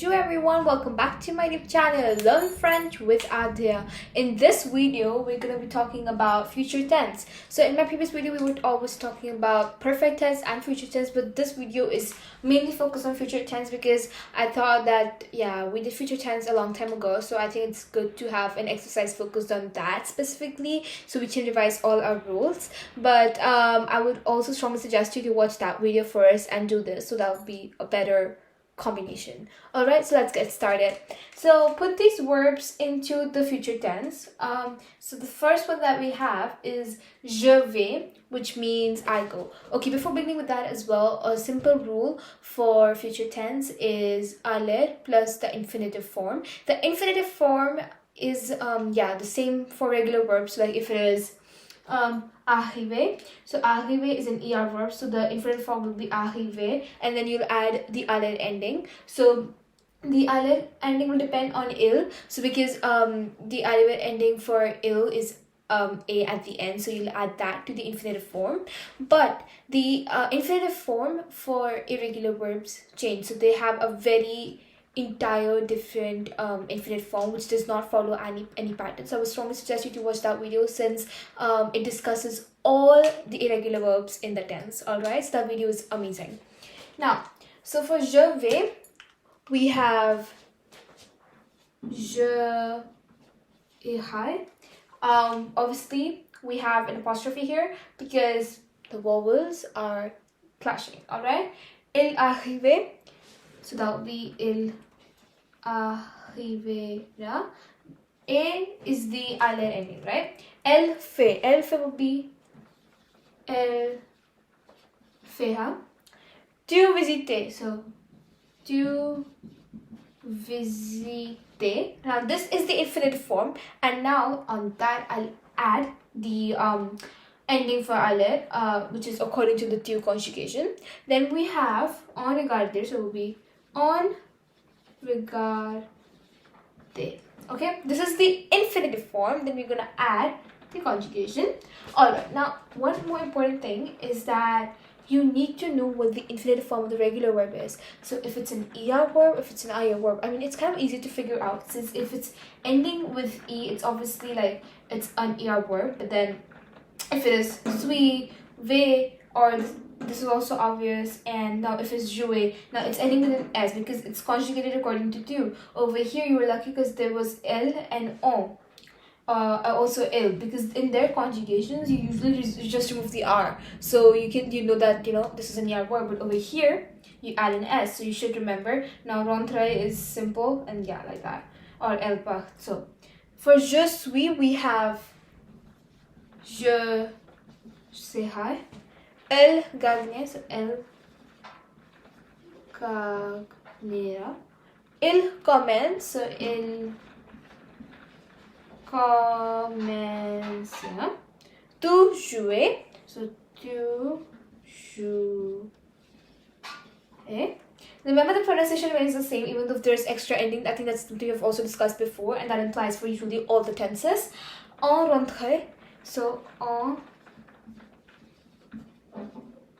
Bonjour everyone, welcome back to my YouTube channel Learn French with Adhya. In this video, we're going to be talking about future tense. So in my previous video, we were always talking about perfect tense and future tense, but this video is mainly focused on future tense because I thought that, we did future tense a long time ago. So I think it's good to have an exercise focused on that specifically so we can revise all our rules. But I would also strongly suggest you to watch that video first and do this, so that would be a better combination. All right, so let's get started. So put these verbs into the future tense. So the first one that we have is je vais, which means I go. Okay, before beginning with that as well, a simple rule for future tense is aller plus the infinitive form. The infinitive form is the same for regular verbs. Like if it is arriver, so arriver is an er verb, so the infinitive form will be arriver, and then you'll add the aller ending. So the aller ending will depend on il, so because the aller ending for il is a at the end, so you'll add that to the infinitive form. But the infinitive form for irregular verbs change, so they have a very entire different infinite form which does not follow any pattern. So I would strongly suggest you to watch that video since it discusses all the irregular verbs in the tense. All right, so that video is amazing. Now, so for je vais, we have je irai. Obviously we have an apostrophe here because the vowels are clashing. All right, il arrive, so that will be il arrivera. A is the aller ending, right? Elle fait will be elle fera. Tu visiter, so tu visiter. Now this is the infinitive form, and now on that I'll add the ending for aller, which is according to the tu conjugation. Then we have on regarder, so it will be on regarde. Okay, this is the infinitive form. Then we're gonna add the conjugation. All right, now one more important thing is that you need to know what the infinitive form of the regular verb is. So if it's an er verb, if it's an ir verb, I mean, it's kind of easy to figure out, since if it's ending with e, it's obviously like it's an er verb. But then if it is suis, vais, or this is also obvious. And now if it's jouer, now it's ending with an s because it's conjugated according to tu. Over here you were lucky because there was l and on, also il, because in their conjugations you usually just remove the r, so you know that this is an er verb. But over here you add an s, so you should remember. Now rentrer is simple, and like that, or elle part. So for je suis we have je serai, elle gagne, so elle gagnera, il commence, so il commencera, tu jouer, so tu joues. Remember, the pronunciation remains the same even though there's extra ending. I think that's something we've also discussed before, and that implies for usually all the tenses. En rentrée, so en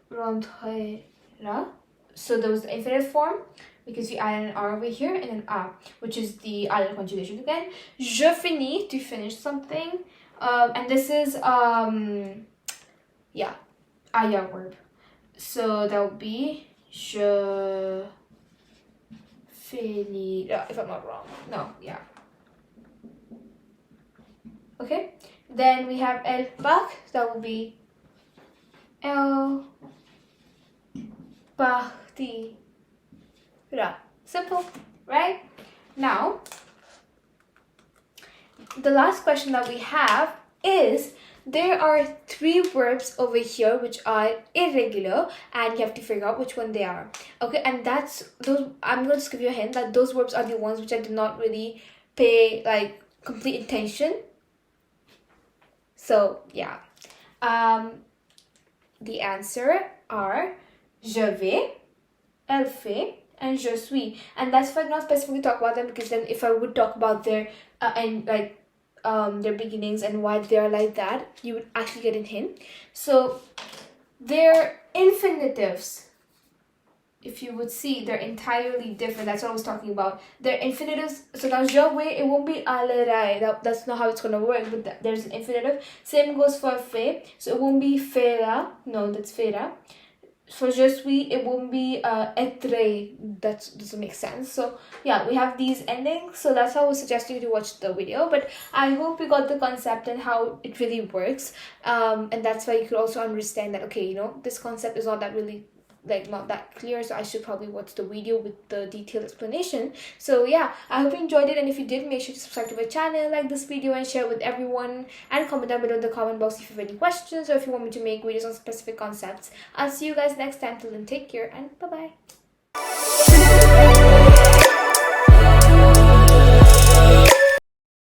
rentrera, so there was the infinitive form because you add an r over here and an a, which is the aller conjugation again. Je finis, to finish something, and this is ir verb, so that would be je finirai, if I'm not wrong. Okay, then we have elle part, that will be elle partira. Simple, right? Now, the last question that we have is, there are 3 verbs over here which are irregular, and you have to figure out which one they are. Okay, and that's those. I'm going to give you a hint that those verbs are the ones which I did not really pay like complete attention. So the answer are je vais, elle fait, and je suis. And that's why I did not specifically talk about them, because then if I would talk about their their beginnings and why they are like that, you would actually get a hint. So their infinitives if you would see, they're entirely different. That's what I was talking about. They're infinitives. So now je vais, it won't be aller that's not how it's gonna work, but there's an infinitive. Same goes for fait. So it won't be fera. No, that's fera. For je suis, it won't be être. That doesn't make sense. So yeah, we have these endings. So that's how I was suggesting you to watch the video. But I hope you got the concept and how it really works. And that's why you could also understand that, okay, you know, this concept is not that really not that clear, so I should probably watch the video with the detailed explanation. So yeah, I hope you enjoyed it, and if you did, make sure to subscribe to my channel, like this video, and share it with everyone, and comment down below in the comment box if you have any questions or if you want me to make videos on specific concepts. I'll see you guys next time. Till then, take care and bye bye.